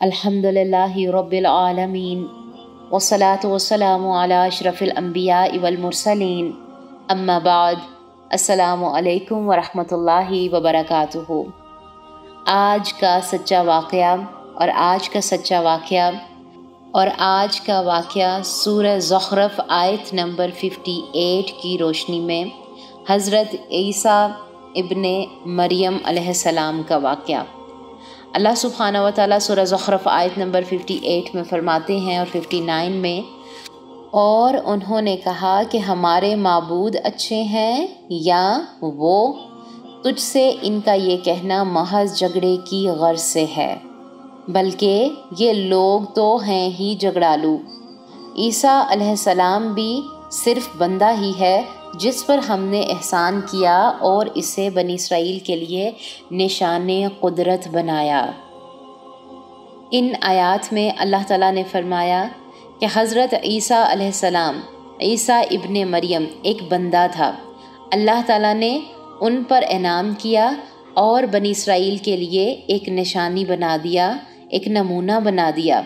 الحمدللہ رب العالمین والصلاة والسلام علی اشرف الانبیاء والمرسلین اما بعد السلام علیکم ورحمۃ اللہ وبرکاتہ۔ آج کا سچا واقعہ سورہ زخرف آیت نمبر 58 کی روشنی میں حضرت عیسیٰ ابن مریم علیہ السلام کا واقعہ۔ اللہ سبحانہ و تعالیٰ سورہ زخرف آیت نمبر 58 میں فرماتے ہیں اور 59 میں، اور انہوں نے کہا کہ ہمارے معبود اچھے ہیں یا وہ، تجھ سے ان کا یہ کہنا محض جھگڑے کی غرض سے ہے، بلکہ یہ لوگ تو ہیں ہی جھگڑالو۔ عیسیٰ علیہ السلام بھی صرف بندہ ہی ہے جس پر ہم نے احسان کیا اور اسے بنی اسرائیل کے لیے نشان قدرت بنایا۔ ان آیات میں اللہ تعالیٰ نے فرمایا کہ حضرت عیسیٰ علیہ السلام، عیسیٰ ابن مریم ایک بندہ تھا۔ اللہ تعالیٰ نے ان پر انعام کیا اور بنی اسرائیل کے لیے ایک نشانی بنا دیا، ایک نمونہ بنا دیا۔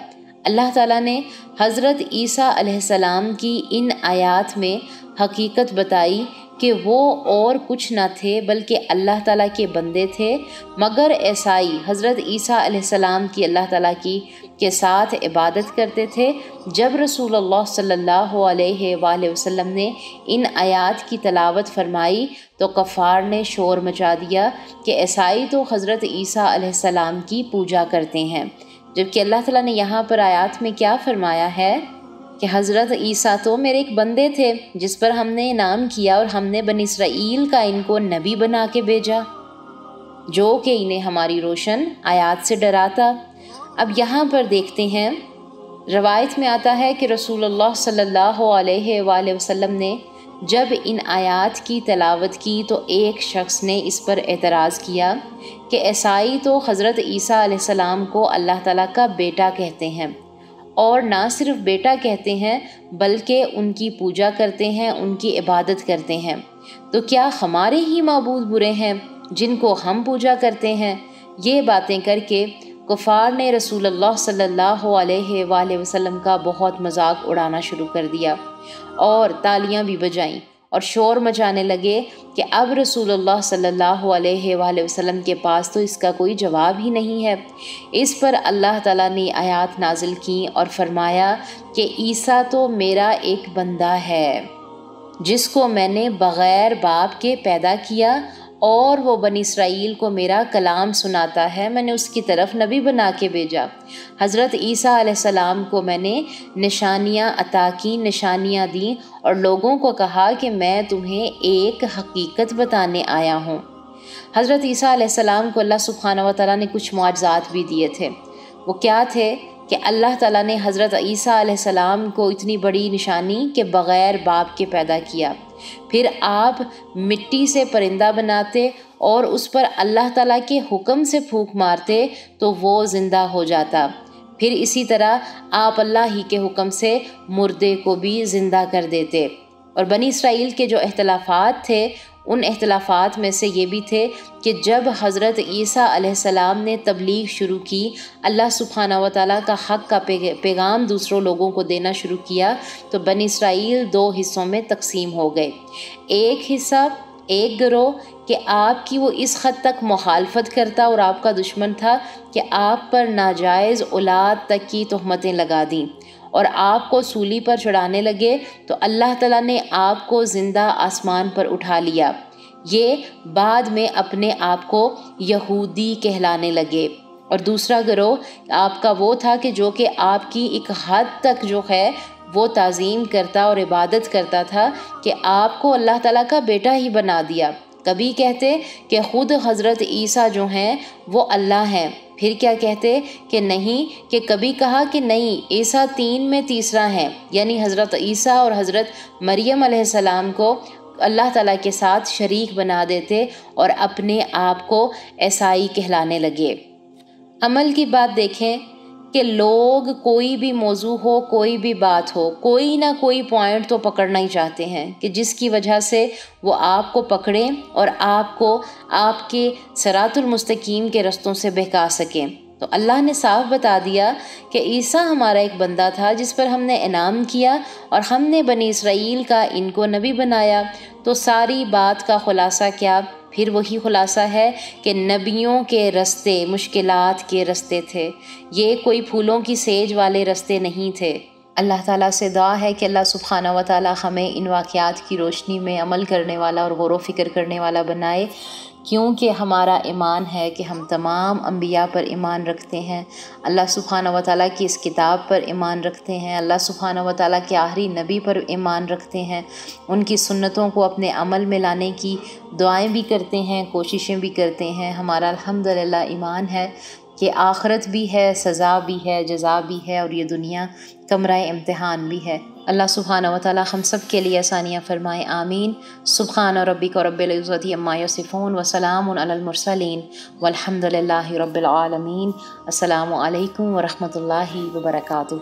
اللہ تعالیٰ نے حضرت عیسیٰ علیہ السلام کی ان آیات میں حقیقت بتائی کہ وہ اور کچھ نہ تھے بلکہ اللہ تعالیٰ کے بندے تھے، مگر عیسائی حضرت عیسیٰ علیہ السلام کی اللہ تعالیٰ کے ساتھ عبادت کرتے تھے۔ جب رسول اللہ صلی اللہ علیہ وآلہ وسلم نے ان آیات کی تلاوت فرمائی تو کفار نے شور مچا دیا کہ عیسائی تو حضرت عیسیٰ علیہ السلام کی پوجا کرتے ہیں، جبکہ اللہ تعالیٰ نے یہاں پر آیات میں کیا فرمایا ہے کہ حضرت عیسیٰ تو میرے ایک بندے تھے جس پر ہم نے انعام کیا اور ہم نے بنی اسرائیل کا ان کو نبی بنا کے بھیجا جو کہ انہیں ہماری روشن آیات سے ڈراتا۔ اب یہاں پر دیکھتے ہیں، روایت میں آتا ہے کہ رسول اللہ صلی اللہ علیہ وآلہ وسلم نے جب ان آیات کی تلاوت کی تو ایک شخص نے اس پر اعتراض کیا کہ عیسائی تو حضرت عیسیٰ علیہ السلام کو اللہ تعالیٰ کا بیٹا کہتے ہیں، اور نہ صرف بیٹا کہتے ہیں بلکہ ان کی پوجا کرتے ہیں، ان کی عبادت کرتے ہیں، تو کیا ہمارے ہی معبود برے ہیں جن کو ہم پوجا کرتے ہیں؟ یہ باتیں کر کے کفار نے رسول اللہ صلی اللہ علیہ وآلہ وسلم کا بہت مذاق اڑانا شروع کر دیا اور تالیاں بھی بجائیں اور شور مچانے لگے کہ اب رسول اللہ صلی اللہ علیہ وآلہ وسلم کے پاس تو اس کا کوئی جواب ہی نہیں ہے۔ اس پر اللہ تعالیٰ نے آیات نازل کیں اور فرمایا کہ عیسیٰ تو میرا ایک بندہ ہے جس کو میں نے بغیر باپ کے پیدا کیا، اور وہ بنی اسرائیل کو میرا کلام سناتا ہے، میں نے اس کی طرف نبی بنا کے بھیجا۔ حضرت عیسیٰ علیہ السلام کو میں نے نشانیاں عطا کی، نشانیاں دیں اور لوگوں کو کہا کہ میں تمہیں ایک حقیقت بتانے آیا ہوں۔ حضرت عیسیٰ علیہ السلام کو اللہ سبحانہ و تعالیٰ نے کچھ معجزات بھی دیے تھے۔ وہ کیا تھے کہ اللہ تعالیٰ نے حضرت عیسیٰ علیہ السلام کو اتنی بڑی نشانی کہ بغیر باپ کے پیدا کیا، پھر آپ مٹی سے پرندہ بناتے اور اس پر اللہ تعالیٰ کے حکم سے پھونک مارتے تو وہ زندہ ہو جاتا، پھر اسی طرح آپ اللہ ہی کے حکم سے مردے کو بھی زندہ کر دیتے۔ اور بنی اسرائیل کے جو اختلافات تھے، ان اختلافات میں سے یہ بھی تھے کہ جب حضرت عیسیٰ علیہ السلام نے تبلیغ شروع کی، اللہ سبحانہ و تعالیٰ کا حق کا پیغام دوسروں لوگوں کو دینا شروع کیا، تو بنی اسرائیل دو حصوں میں تقسیم ہو گئے۔ ایک حصہ، ایک گروہ کہ آپ کی وہ اس حد تک مخالفت کرتا اور آپ کا دشمن تھا کہ آپ پر ناجائز اولاد تک کی تہمتیں لگا دیں اور آپ کو سولی پر چڑھانے لگے، تو اللہ تعالیٰ نے آپ کو زندہ آسمان پر اٹھا لیا۔ یہ بعد میں اپنے آپ کو یہودی کہلانے لگے۔ اور دوسرا گروہ آپ کا وہ تھا کہ جو کہ آپ کی ایک حد تک جو ہے وہ تعظیم کرتا اور عبادت کرتا تھا کہ آپ کو اللہ تعالیٰ کا بیٹا ہی بنا دیا۔ کبھی کہتے کہ خود حضرت عیسیٰ جو ہیں وہ اللہ ہیں، پھر کیا کہتے کہ نہیں، کہ کبھی کہا کہ نہیں، عیسیٰ 3 میں تیسرا ہیں، یعنی حضرت عیسیٰ اور حضرت مریم علیہ السلام کو اللہ تعالیٰ کے ساتھ شریک بنا دیتے اور اپنے آپ کو عیسائی کہلانے لگے۔ عمل کی بات دیکھیں کہ لوگ کوئی بھی موضوع ہو، کوئی بھی بات ہو، کوئی نہ کوئی پوائنٹ تو پکڑنا ہی چاہتے ہیں کہ جس کی وجہ سے وہ آپ کو پکڑیں اور آپ کو آپ کے صراط المستقیم کے رستوں سے بہکا سکیں۔ تو اللہ نے صاف بتا دیا کہ عیسیٰ ہمارا ایک بندہ تھا جس پر ہم نے انعام کیا اور ہم نے بنی اسرائیل کا ان کو نبی بنایا۔ تو ساری بات کا خلاصہ کیا؟ پھر وہی خلاصہ ہے کہ نبیوں کے رستے مشکلات کے رستے تھے، یہ کوئی پھولوں کی سیج والے رستے نہیں تھے۔ اللہ تعالیٰ سے دعا ہے کہ اللہ سبحانہ و تعالیٰ ہمیں ان واقعات کی روشنی میں عمل کرنے والا اور غور و فکر کرنے والا بنائے، کیونکہ ہمارا ایمان ہے کہ ہم تمام انبیاء پر ایمان رکھتے ہیں، اللہ سبحانہ و تعالیٰ کی اس کتاب پر ایمان رکھتے ہیں، اللہ سبحانہ و تعالیٰ کے آخری نبی پر ایمان رکھتے ہیں، ان کی سنتوں کو اپنے عمل میں لانے کی دعائیں بھی کرتے ہیں، کوششیں بھی کرتے ہیں۔ ہمارا الحمدللہ ایمان ہے کہ آخرت بھی ہے، سزا بھی ہے، جزا بھی ہے، اور یہ دنیا کمرہ امتحان بھی ہے۔ اللہ سبحانہ و تعالیٰ ہم سب کے لیے آسانیاں فرمائے، آمین۔ سبحان ربک رب العزت عما یصفون وسلام علی المرسلین والحمد للہ رب العالمین۔ السلام علیکم ورحمۃ اللہ وبرکاتہ۔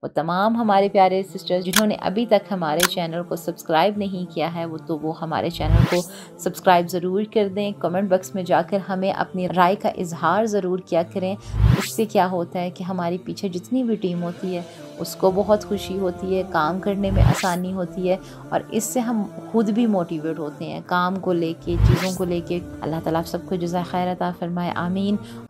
وہ تمام ہمارے پیارے سسٹرز جنہوں نے ابھی تک ہمارے چینل کو سبسکرائب نہیں کیا ہے وہ ہمارے چینل کو سبسکرائب ضرور کر دیں۔ کمنٹ باکس میں جا کر ہمیں اپنی رائے کا اظہار ضرور کیا کریں۔ اس سے کیا ہوتا ہے کہ ہماری پیچھے جتنی بھی ٹیم ہوتی ہے اس کو بہت خوشی ہوتی ہے، کام کرنے میں آسانی ہوتی ہے، اور اس سے ہم خود بھی موٹیویٹ ہوتے ہیں کام کو لے کے، چیزوں کو لے کے۔ اللہ تعالیٰ آپ سب کو جزائے خیر عطا فرمائے، آمین۔